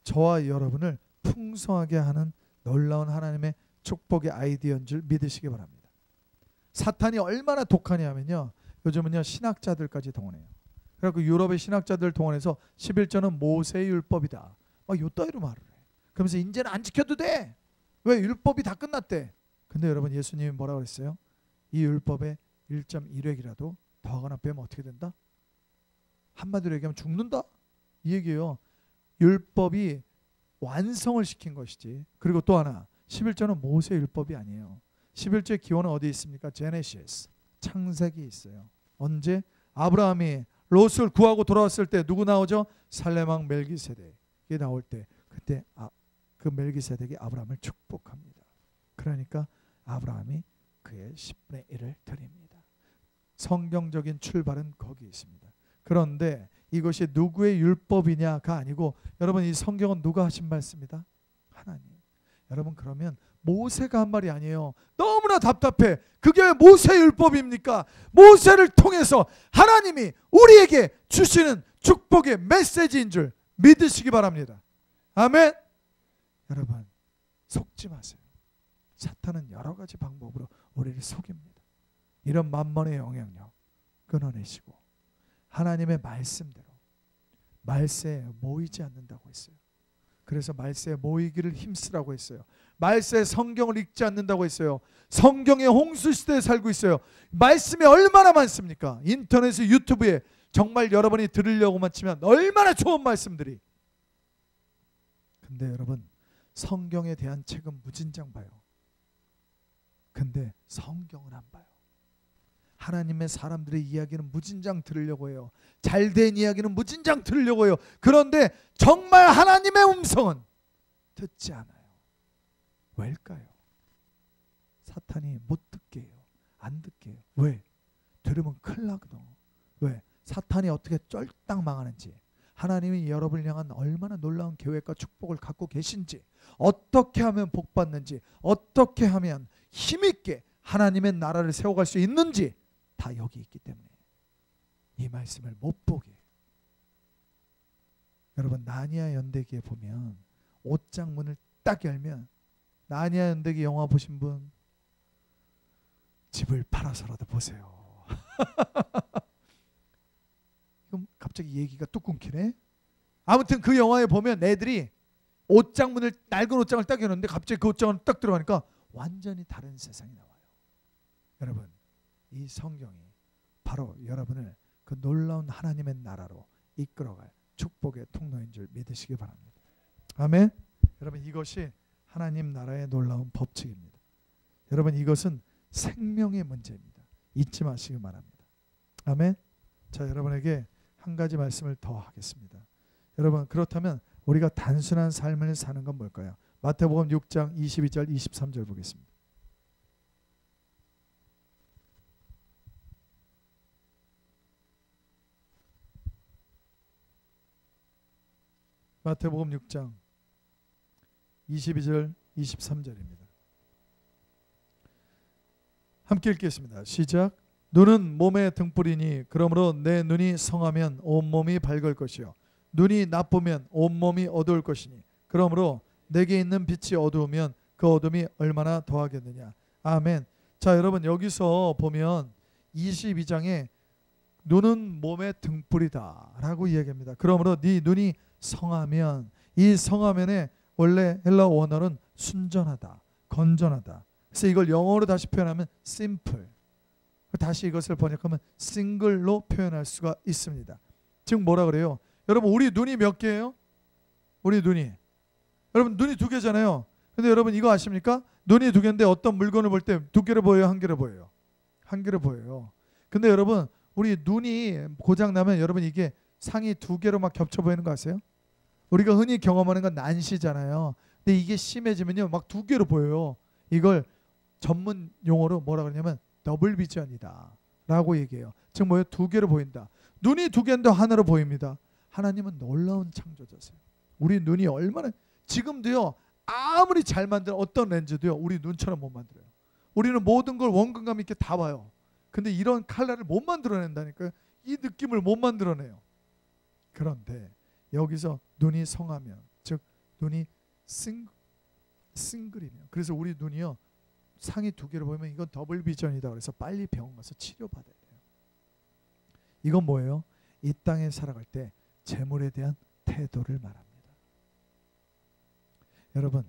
저와 여러분을 풍성하게 하는 놀라운 하나님의 축복의 아이디어인 줄 믿으시기 바랍니다. 사탄이 얼마나 독하냐면요, 요즘은요 신학자들까지 동원해요. 그래서 유럽의 신학자들 동원해서 11조는 모세의 율법이다 막 요따위로 말을 해. 그러면서 이제는 안 지켜도 돼. 왜? 율법이 다 끝났대. 근데 여러분, 예수님이 뭐라고 그랬어요? 이 율법의 1.1획이라도 더하거나 빼면 어떻게 된다? 한마디로 얘기하면 죽는다, 이 얘기예요. 율법이 완성을 시킨 것이지. 그리고 또 하나, 11조는 모세의 율법이 아니에요. 11조의 기원은 어디 있습니까? 제네시스, 창세기 있어요. 언제? 아브라함이 롯을 구하고 돌아왔을 때 누구 나오죠? 살렘왕 멜기세덱이 나올 때, 그때 그 멜기세덱이 아브라함을 축복합니다. 그러니까 아브라함이 그의 10분의 1을 드립니다. 성경적인 출발은 거기 있습니다. 그런데 이것이 누구의 율법이냐가 아니고, 여러분 이 성경은 누가 하신 말씀이다? 하나님. 여러분, 그러면 모세가 한 말이 아니에요. 너무나 답답해. 그게 왜 모세의 율법입니까? 모세를 통해서 하나님이 우리에게 주시는 축복의 메시지인 줄 믿으시기 바랍니다. 아멘. 여러분, 속지 마세요. 사탄은 여러 가지 방법으로 우리를 속입니다. 이런 만몬의 영향력 끊어내시고 하나님의 말씀대로 말세에 모이지 않는다고 했어요. 그래서 말세에 모이기를 힘쓰라고 했어요. 말세에 성경을 읽지 않는다고 했어요. 성경의 홍수 시대에 살고 있어요. 말씀이 얼마나 많습니까? 인터넷, 유튜브에 정말 여러분이 들으려고만 치면 얼마나 좋은 말씀들이. 근데 여러분, 성경에 대한 책은 무진장 봐요. 근데 성경은 안 봐요. 하나님의 사람들의 이야기는 무진장 들으려고 해요. 잘된 이야기는 무진장 들으려고 해요. 그런데 정말 하나님의 음성은 듣지 않아요. 왜일까요? 사탄이 못 듣게 해요. 안 듣게 해요. 왜? 들으면 큰일 나거든. 왜? 사탄이 어떻게 쫄딱 망하는지, 하나님이 여러분을 향한 얼마나 놀라운 계획과 축복을 갖고 계신지, 어떻게 하면 복 받는지, 어떻게 하면 힘있게 하나님의 나라를 세워갈 수 있는지 다 여기 있기 때문에 이 말씀을 못 보게. 여러분, 나니아 연대기에 보면 5장 문을 딱 열면, 나니아 연대기 영화 보신 분 집을 팔아서라도 보세요. 그럼 갑자기 얘기가 뚝 끊기네. 아무튼 그 영화에 보면 애들이 옷장 문을, 낡은 옷장을 딱 여는데 갑자기 그 옷장을 딱 들어가니까 완전히 다른 세상이 나와요. 여러분, 이 성경이 바로 여러분을 그 놀라운 하나님의 나라로 이끌어갈 축복의 통로인 줄 믿으시기 바랍니다. 아멘. 여러분, 이것이 하나님 나라의 놀라운 법칙입니다. 여러분, 이것은 생명의 문제입니다. 잊지 마시기 바랍니다. 아멘. 자, 여러분에게 한 가지 말씀을 더 하겠습니다. 여러분, 그렇다면 우리가 단순한 삶을 사는 건 뭘까요? 마태복음 6장 22절 23절 보겠습니다. 마태복음 6장 22절 23절입니다. 함께 읽겠습니다. 시작. 눈은 몸의 등불이니 그러므로 내 눈이 성하면 온몸이 밝을 것이요 눈이 나쁘면 온몸이 어두울 것이니 그러므로 내게 있는 빛이 어두우면 그 어둠이 얼마나 더하겠느냐. 아멘. 자, 여러분, 여기서 보면 22장에 눈은 몸의 등불이다 라고 이야기합니다. 그러므로 네 눈이 성하면, 이 성하면의 원래 헬라어 원어는 순전하다, 건전하다. 그래서 이걸 영어로 다시 표현하면 simple, 다시 이것을 번역하면 single로 표현할 수가 있습니다. 즉 뭐라 그래요? 여러분, 우리 눈이 몇 개예요? 우리 눈이, 여러분 눈이 두 개잖아요. 근데 여러분 이거 아십니까? 눈이 두 개인데 어떤 물건을 볼 때 두 개로 보여요? 한 개로 보여요? 한 개로 보여요. 근데 여러분, 우리 눈이 고장 나면 여러분 이게 상이 두 개로 막 겹쳐 보이는 거 아세요? 우리가 흔히 경험하는 건 난시잖아요. 근데 이게 심해지면요 막 두 개로 보여요. 이걸 전문 용어로 뭐라 그러냐면 더블 비전이다 라고 얘기해요. 즉 뭐예요? 두 개로 보인다. 눈이 두 개인데 하나로 보입니다. 하나님은 놀라운 창조자세요. 우리 눈이 얼마나, 지금도요 아무리 잘 만든 어떤 렌즈도요 우리 눈처럼 못 만들어요. 우리는 모든 걸 원근감 있게 다 봐요. 근데 이런 컬러를 못 만들어낸다니까요. 이 느낌을 못 만들어내요. 그런데 여기서 눈이 성하면, 즉 눈이 싱글이면, 그래서 우리 눈이요 상이 두 개를 보면 이건 더블 비전이다 그래서 빨리 병원 가서 치료받아야 돼요. 이건 뭐예요? 이 땅에 살아갈 때 재물에 대한 태도를 말합니다. 여러분,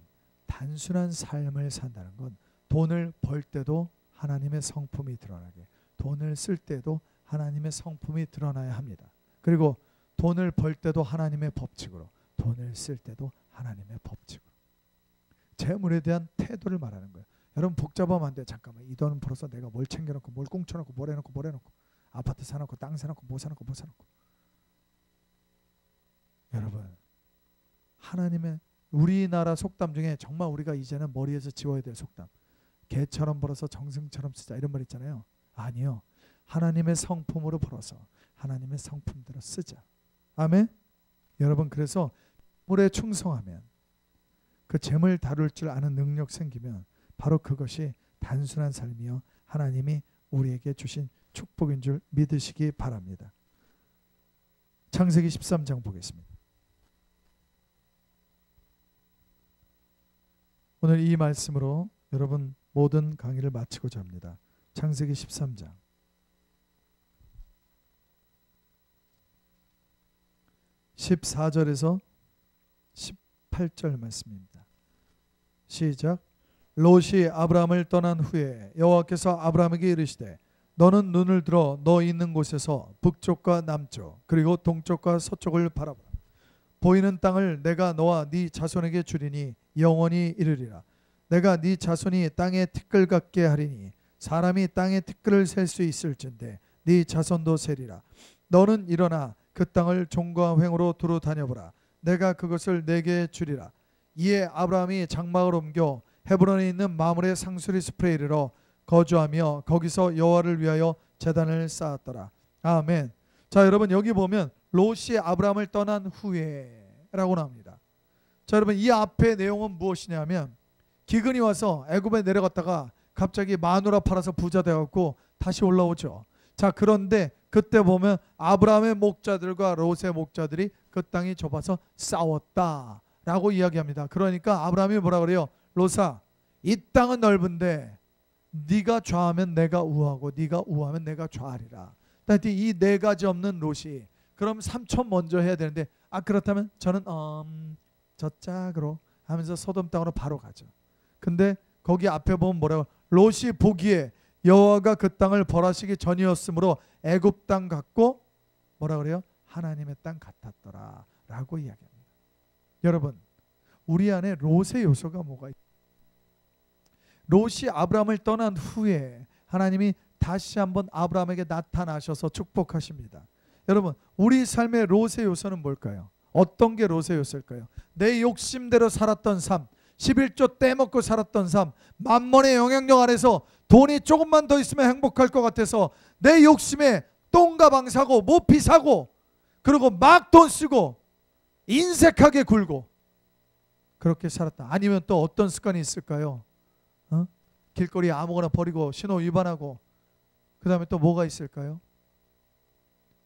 단순한 삶을 산다는 건 돈을 벌 때도 하나님의 성품이 드러나게, 돈을 쓸 때도 하나님의 성품이 드러나야 합니다. 그리고 돈을 벌 때도 하나님의 법칙으로, 돈을 쓸 때도 하나님의 법칙으로, 재물에 대한 태도를 말하는 거예요. 여러분 복잡하면 안 돼요. 잠깐만, 이 돈 벌어서 내가 뭘 챙겨놓고 뭘 꽁쳐놓고 뭘 해놓고 아파트 사놓고 땅 사놓고 뭐 사놓고 여러분, 하나님의, 우리나라 속담 중에 정말 우리가 이제는 머리에서 지워야 될 속담, 개처럼 벌어서 정승처럼 쓰자, 이런 말 있잖아요. 아니요, 하나님의 성품으로 벌어서 하나님의 성품대로 쓰자. 아멘. 여러분, 그래서 재물에 충성하면, 그 재물 다룰 줄 아는 능력 생기면 바로 그것이 단순한 삶이요 하나님이 우리에게 주신 축복인 줄 믿으시기 바랍니다. 창세기 13장 보겠습니다. 오늘 이 말씀으로 여러분 모든 강의를 마치고자 합니다. 창세기 13장 14절에서 18절 말씀입니다. 시작. 롯이 아브라함을 떠난 후에 여호와께서 아브라함에게 이르시되 너는 눈을 들어 너 있는 곳에서 북쪽과 남쪽 그리고 동쪽과 서쪽을 바라보라. 보이는 땅을 내가 너와 네 자손에게 주리니 영원히 이르리라. 내가 네 자손이 땅의 티끌 같게 하리니 사람이 땅의 티끌을 셀 수 있을진데 네 자손도 세리라. 너는 일어나 그 땅을 종과 횡으로 두루 다녀보라. 내가 그것을 내게 주리라. 이에 아브라함이 장막을 옮겨 헤브론에 있는 마므레 상수리 숲에 이르러 거주하며 거기서 여호와를 위하여 제단을 쌓았더라. 아멘. 자, 여러분 여기 보면 롯이 아브라함을 떠난 후에 라고 나옵니다. 자, 여러분 이 앞의 내용은 무엇이냐면 기근이 와서 애굽에 내려갔다가 갑자기 마누라 팔아서 부자 되었고 다시 올라오죠. 자, 그런데 그때 보면 아브라함의 목자들과 롯의 목자들이 그 땅이 좁아서 싸웠다라고 이야기합니다. 그러니까 아브라함이 뭐라 그래요? 롯아, 이 땅은 넓은데 네가 좌하면 내가 우하고 네가 우하면 내가 좌하리라. 이 네 가지 없는 롯이 그럼 삼촌 먼저 해야 되는데 그렇다면 저는 저 짝으로 하면서 소돔 땅으로 바로 가죠. 근데 거기 앞에 보면 뭐라고, 롯이 보기에 여호와가 그 땅을 벌하시기 전이었으므로 애굽 땅 같고 뭐라 그래요? 하나님의 땅 같았더라 라고 이야기합니다. 여러분, 우리 안에 롯의 요소가 뭐가 있어요? 롯이 아브라함을 떠난 후에 하나님이 다시 한번 아브라함에게 나타나셔서 축복하십니다. 여러분, 우리 삶의 롯의 요소는 뭘까요? 어떤 게 롯의 요소일까요? 내 욕심대로 살았던 삶, 11조 떼먹고 살았던 삶, 만몬의 영향력 아래서 돈이 조금만 더 있으면 행복할 것 같아서 내 욕심에 똥가방 사고 모피 사고 그리고 막 돈 쓰고 인색하게 굴고 그렇게 살았다. 아니면 또 어떤 습관이 있을까요? 길거리에 아무거나 버리고 신호 위반하고, 그 다음에 또 뭐가 있을까요?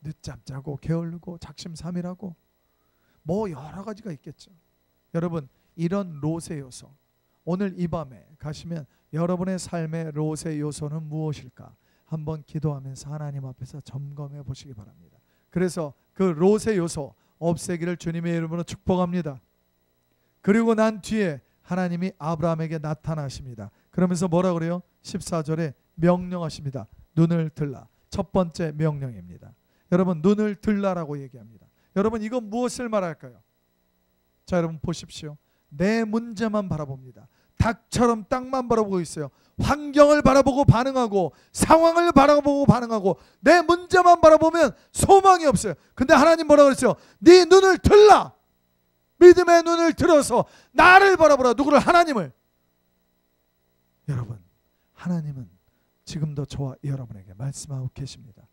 늦잠 자고 게을르고 작심삼일하고 뭐 여러 가지가 있겠죠. 여러분, 이런 롯의 요소, 오늘 이 밤에 가시면 여러분의 삶의 롯의 요소는 무엇일까 한번 기도하면서 하나님 앞에서 점검해 보시기 바랍니다. 그래서 그 롯의 요소 없애기를 주님의 이름으로 축복합니다. 그리고 난 뒤에 하나님이 아브라함에게 나타나십니다. 그러면서 뭐라 그래요? 14절에 명령하십니다. 눈을 들라. 첫 번째 명령입니다. 여러분, 눈을 들라라고 얘기합니다. 여러분, 이건 무엇을 말할까요? 자, 여러분 보십시오. 내 문제만 바라봅니다. 닭처럼 땅만 바라보고 있어요. 환경을 바라보고 반응하고 상황을 바라보고 반응하고 내 문제만 바라보면 소망이 없어요. 근데 하나님 뭐라고 그랬어요? 네 눈을 들라. 믿음의 눈을 들어서 나를 바라보라. 누구를? 하나님을. 여러분, 하나님은 지금도 저와 여러분에게 말씀하고 계십니다.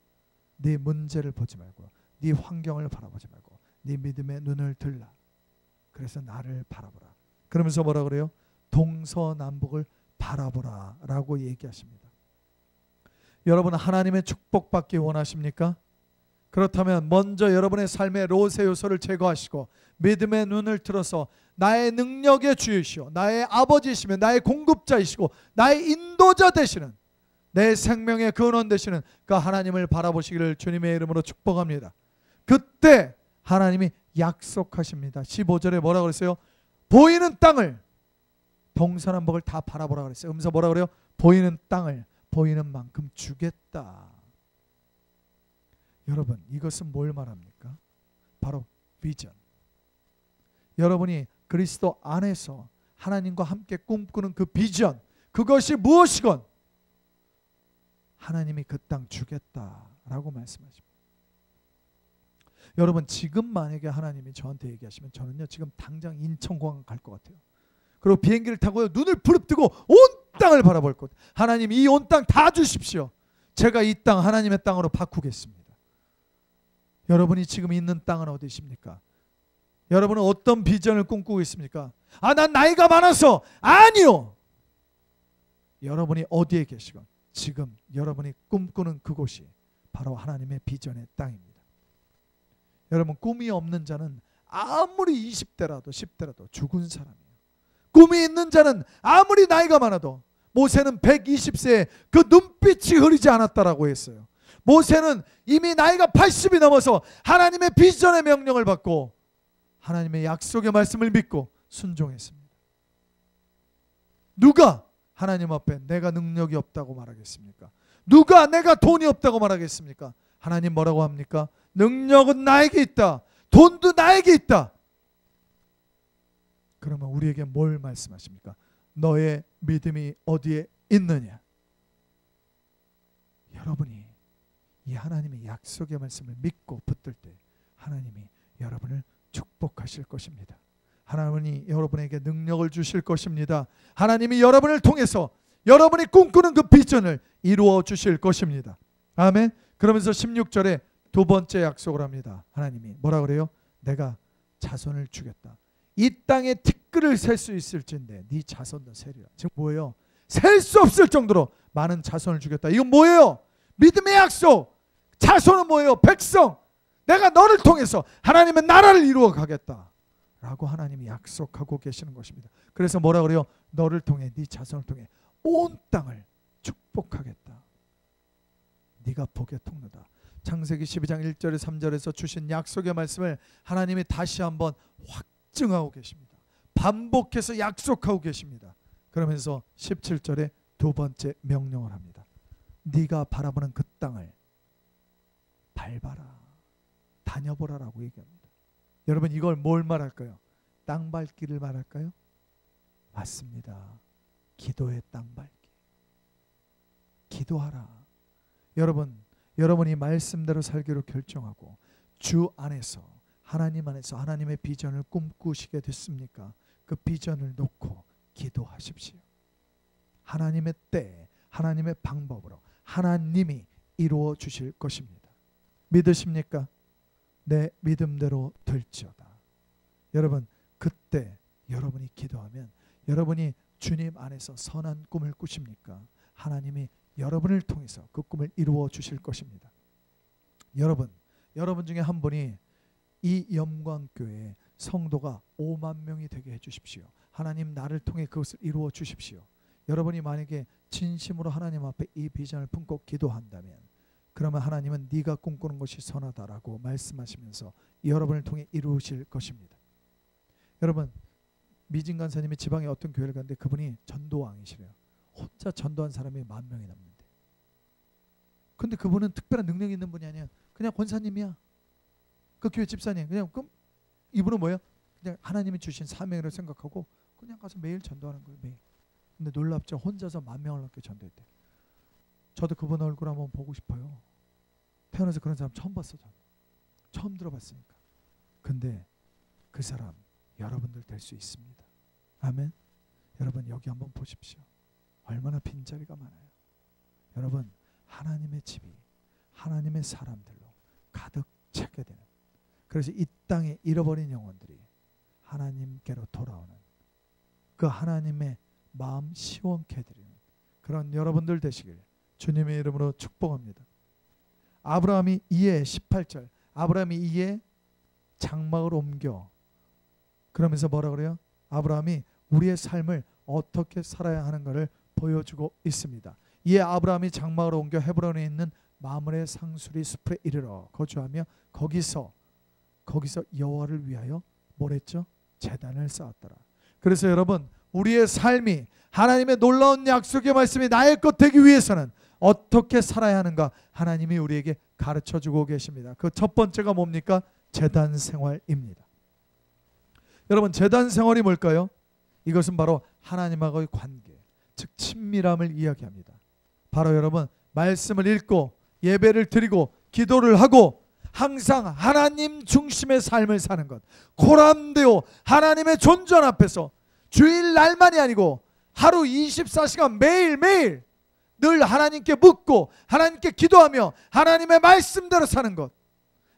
네 문제를 보지 말고 네 환경을 바라보지 말고 네 믿음의 눈을 들라. 그래서 나를 바라보라. 그러면서 뭐라 그래요? 동서남북을 바라보라 라고 얘기하십니다. 여러분, 하나님의 축복받기 원하십니까? 그렇다면 먼저 여러분의 삶의 롯의 요소를 제거하시고 믿음의 눈을 들어서 나의 능력의 주이시오, 나의 아버지이시며 나의 공급자이시고 나의 인도자 되시는, 내 생명의 근원 되시는 그 하나님을 바라보시기를 주님의 이름으로 축복합니다. 그때 하나님이 약속하십니다. 15절에 뭐라고 그랬어요? 보이는 땅을, 동서남북을 다 바라보라 그랬어요. 그러면서 뭐라고 그래요? 보이는 땅을 보이는 만큼 주겠다. 여러분, 이것은 뭘 말합니까? 바로 비전. 여러분이 그리스도 안에서 하나님과 함께 꿈꾸는 그 비전, 그것이 무엇이건 하나님이 그 땅 주겠다라고 말씀하십니다. 여러분, 지금 만약에 하나님이 저한테 얘기하시면 저는요 지금 당장 인천공항 갈 것 같아요. 그리고 비행기를 타고요 눈을 부릅뜨고 온 땅을 바라볼 것. 하나님, 이 온 땅 다 주십시오. 제가 이 땅 하나님의 땅으로 바꾸겠습니다. 여러분이 지금 있는 땅은 어디십니까? 여러분은 어떤 비전을 꿈꾸고 있습니까? 아, 난 나이가 많아서. 아니요. 여러분이 어디에 계시건 지금 여러분이 꿈꾸는 그곳이 바로 하나님의 비전의 땅입니다. 여러분, 꿈이 없는 자는 아무리 20대라도 10대라도 죽은 사람이에요. 꿈이 있는 자는 아무리 나이가 많아도, 모세는 120세에 그 눈빛이 흐리지 않았다라고 했어요. 모세는 이미 나이가 80이 넘어서 하나님의 비전의 명령을 받고 하나님의 약속의 말씀을 믿고 순종했습니다. 누가 하나님 앞에 내가 능력이 없다고 말하겠습니까? 누가 내가 돈이 없다고 말하겠습니까? 하나님 뭐라고 합니까? 능력은 나에게 있다. 돈도 나에게 있다. 그러면 우리에게 뭘 말씀하십니까? 너의 믿음이 어디에 있느냐? 여러분이 이 하나님의 약속의 말씀을 믿고 붙들 때 하나님이 여러분을 축복하실 것입니다. 하나님이 여러분에게 능력을 주실 것입니다. 하나님이 여러분을 통해서 여러분이 꿈꾸는 그 비전을 이루어 주실 것입니다. 아멘. 그러면서 16절에 두 번째 약속을 합니다. 하나님이 뭐라 그래요? 내가 자손을 주겠다. 이 땅에 티끌을 셀 수 있을진데 네 자손도 세리라. 지금 뭐예요? 셀 수 없을 정도로 많은 자손을 주겠다. 이건 뭐예요? 믿음의 약속. 자손은 뭐예요? 백성. 내가 너를 통해서 하나님의 나라를 이루어 가겠다 라고 하나님이 약속하고 계시는 것입니다. 그래서 뭐라 그래요? 너를 통해, 네 자손을 통해 온 땅을 축복하겠다. 네가 복의 통로다. 창세기 12장 1절에 3절에서 주신 약속의 말씀을 하나님이 다시 한번 확증하고 계십니다. 반복해서 약속하고 계십니다. 그러면서 17절에 두 번째 명령을 합니다. 네가 바라보는 그 땅을 밟아라, 다녀보라라고 얘기합니다. 여러분, 이걸 뭘 말할까요? 땅 밟기를 말할까요? 맞습니다. 기도의 땅 밟기. 기도하라. 여러분이 말씀대로 살기로 결정하고 주 안에서, 하나님 안에서 하나님의 비전을 꿈꾸시게 됐습니까? 그 비전을 놓고 기도하십시오. 하나님의 때, 하나님의 방법으로 하나님이 이루어 주실 것입니다. 믿으십니까? 내 믿음대로 될지어다. 여러분, 그때 여러분이 기도하면, 여러분이 주님 안에서 선한 꿈을 꾸십니까? 하나님이 여러분을 통해서 그 꿈을 이루어 주실 것입니다. 여러분 중에 한 분이 이 영광교회에 성도가 5만 명이 되게 해주십시오. 하나님, 나를 통해 그것을 이루어 주십시오. 여러분이 만약에 진심으로 하나님 앞에 이 비전을 품고 기도한다면, 그러면 하나님은 네가 꿈꾸는 것이 선하다라고 말씀하시면서 여러분을 통해 이루실 것입니다. 여러분, 미진 간사님이 지방에 어떤 교회를 갔는데 그분이 전도왕이시래요. 혼자 전도한 사람이 10,000명이 넘는데. 근데 그분은 특별한 능력이 있는 분이 아니야. 그냥 권사님이야. 그 교회 집사님. 그냥 그럼 이분은 뭐예요? 그냥 하나님이 주신 사명이라고 생각하고 그냥 가서 매일 전도하는 거예요. 매일. 근데 놀랍죠. 혼자서 10,000명을 넘게 전도했대. 저도 그분 얼굴 한번 보고 싶어요. 태어나서 그런 사람 처음 봤어. 저는. 처음 들어봤으니까. 근데 그 사람 여러분들 될 수 있습니다. 아멘. 여러분, 여기 한번 보십시오. 얼마나 빈자리가 많아요. 여러분, 하나님의 집이 하나님의 사람들로 가득 차게 되는, 그래서 이 땅에 잃어버린 영혼들이 하나님께로 돌아오는, 그 하나님의 마음 시원케 해드리는 그런 여러분들 되시길 주님의 이름으로 축복합니다. 아브라함이 이에 18절 아브라함이 이에 장막을 옮겨 그러면서 뭐라 그래요? 아브라함이 우리의 삶을 어떻게 살아야 하는가를 보여주고 있습니다. 이에 아브라함이 장막을 옮겨 헤브론에 있는 마므레 상수리 숲에 이르러 거주하며 거기서 여호와를 위하여 뭘 했죠? 제단을 쌓았더라. 그래서 여러분, 우리의 삶이 하나님의 놀라운 약속의 말씀이 나의 것 되기 위해서는 어떻게 살아야 하는가 하나님이 우리에게 가르쳐주고 계십니다. 그 첫 번째가 뭡니까? 제단 생활입니다. 여러분, 제단 생활이 뭘까요? 이것은 바로 하나님하고의 관계, 즉 친밀함을 이야기합니다. 바로 여러분, 말씀을 읽고 예배를 드리고 기도를 하고 항상 하나님 중심의 삶을 사는 것, 코람되어 하나님의 존전 앞에서 주일 날만이 아니고 하루 24시간 매일매일 늘 하나님께 묻고 하나님께 기도하며 하나님의 말씀대로 사는 것,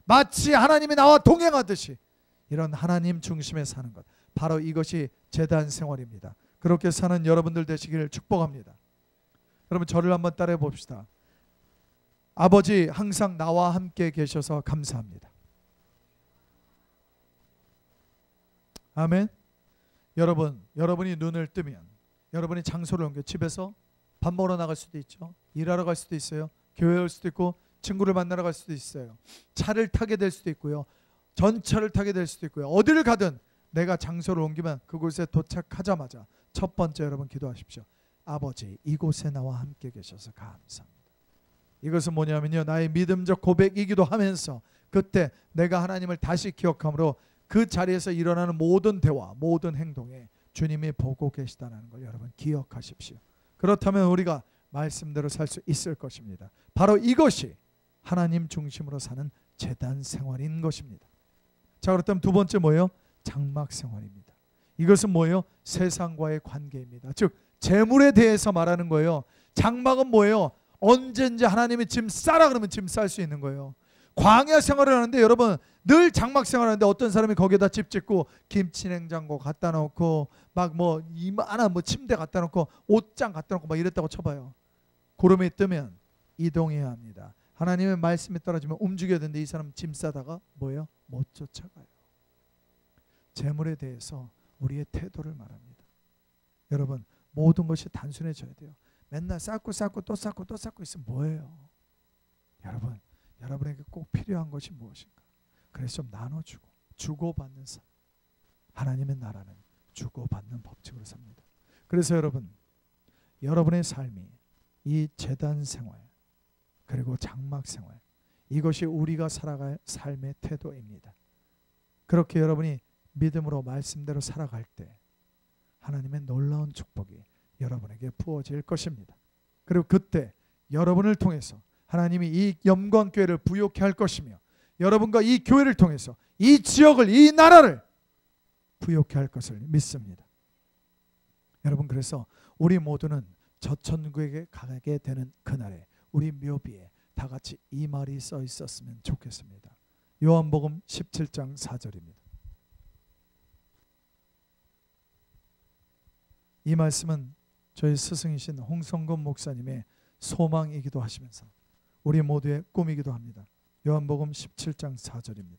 마치 하나님이 나와 동행하듯이 이런 하나님 중심에 사는 것, 바로 이것이 제단 생활입니다. 그렇게 사는 여러분들 되시기를 축복합니다. 여러분, 저를 한번 따라해 봅시다. 아버지, 항상 나와 함께 계셔서 감사합니다. 아멘. 여러분이 눈을 뜨면 여러분이 장소를 옮겨 집에서 밥 먹으러 나갈 수도 있죠. 일하러 갈 수도 있어요. 교회 올 수도 있고 친구를 만나러 갈 수도 있어요. 차를 타게 될 수도 있고요. 전차를 타게 될 수도 있고요. 어디를 가든 내가 장소를 옮기면 그곳에 도착하자마자 첫 번째 여러분 기도하십시오. 아버지, 이곳에 나와 함께 계셔서 감사합니다. 이것은 뭐냐면요, 나의 믿음적 고백이기도 하면서 그때 내가 하나님을 다시 기억함으로 그 자리에서 일어나는 모든 대화, 모든 행동에 주님이 보고 계시다는 걸 여러분 기억하십시오. 그렇다면 우리가 말씀대로 살 수 있을 것입니다. 바로 이것이 하나님 중심으로 사는 제단 생활인 것입니다. 자, 그렇다면 두 번째 뭐예요? 장막 생활입니다. 이것은 뭐예요? 세상과의 관계입니다. 즉 재물에 대해서 말하는 거예요. 장막은 뭐예요? 언제든지 하나님이 짐 싸라 그러면 짐 쌀 수 있는 거예요. 광야 생활을 하는데 여러분, 늘 장막 생활하는데 어떤 사람이 거기에다 집 짓고 김치냉장고 갖다 놓고 막 뭐 이만한 뭐 침대 갖다 놓고 옷장 갖다 놓고 막 이랬다고 쳐봐요. 구름이 뜨면 이동해야 합니다. 하나님의 말씀이 떨어지면 움직여야 되는데 이 사람 짐 싸다가 뭐예요? 못 쫓아가요. 재물에 대해서 우리의 태도를 말합니다. 여러분, 모든 것이 단순해져야 돼요. 맨날 쌓고 또 쌓고 또 쌓고 있으면 뭐예요? 여러분에게 꼭 필요한 것이 무엇인가? 그래서 좀 나눠주고 주고받는 삶. 하나님의 나라는 주고받는 법칙으로 삽니다. 그래서 여러분의 삶이 이 제단 생활 그리고 장막 생활, 이것이 우리가 살아갈 삶의 태도입니다. 그렇게 여러분이 믿음으로 말씀대로 살아갈 때 하나님의 놀라운 축복이 여러분에게 부어질 것입니다. 그리고 그때 여러분을 통해서 하나님이 이 영광교회를 부욕케 할 것이며 여러분과 이 교회를 통해서 이 지역을, 이 나라를 부욕케 할 것을 믿습니다. 여러분, 그래서 우리 모두는 저 천국에 가게 되는 그날에 우리 묘비에 다 같이 이 말이 써 있었으면 좋겠습니다. 요한복음 17장 4절입니다. 이 말씀은 저희 스승이신 홍성건 목사님의 소망이기도 하시면서 우리 모두의 꿈이기도 합니다. 요한복음 17장 4절입니다.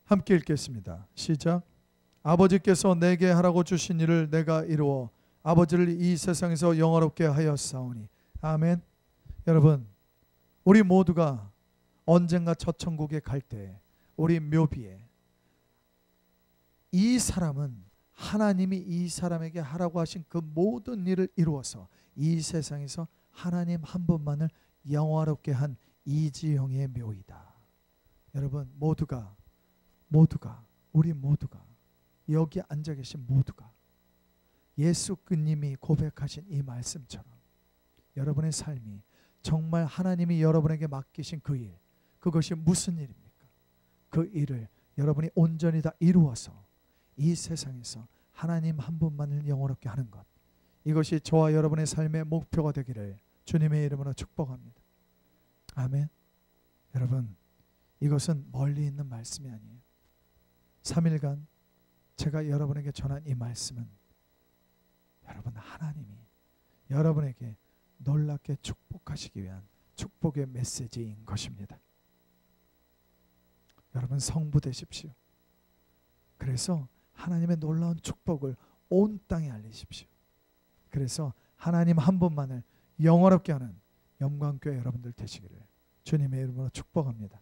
함께 읽겠습니다. 시작. 아버지께서 내게 하라고 주신 일을 내가 이루어 아버지를 이 세상에서 영화롭게 하였사오니. 아멘. 여러분, 우리 모두가 언젠가 저 천국에 갈 때 우리 묘비에 이 사람은 하나님이 이 사람에게 하라고 하신 그 모든 일을 이루어서 이 세상에서 하나님 한 분만을 영화롭게 한 이지영의 묘이다. 여러분, 우리 모두가 여기 앉아 계신 모두가 예수 그님이 고백하신 이 말씀처럼 여러분의 삶이 정말 하나님이 여러분에게 맡기신 그 일, 그것이 무슨 일입니까? 그 일을 여러분이 온전히 다 이루어서 이 세상에서 하나님 한 분만을 영원롭게 하는 것, 이것이 저와 여러분의 삶의 목표가 되기를 주님의 이름으로 축복합니다. 아멘. 여러분, 이것은 멀리 있는 말씀이 아니에요. 3일간 제가 여러분에게 전한 이 말씀은 여러분, 하나님이 여러분에게 놀랍게 축복하시기 위한 축복의 메시지인 것입니다. 여러분 성부 되십시오. 그래서 하나님의 놀라운 축복을 온 땅에 알리십시오. 그래서 하나님 한 분만을 영원롭게 하는 영광교회 여러분들 되시기를 주님의 이름으로 축복합니다.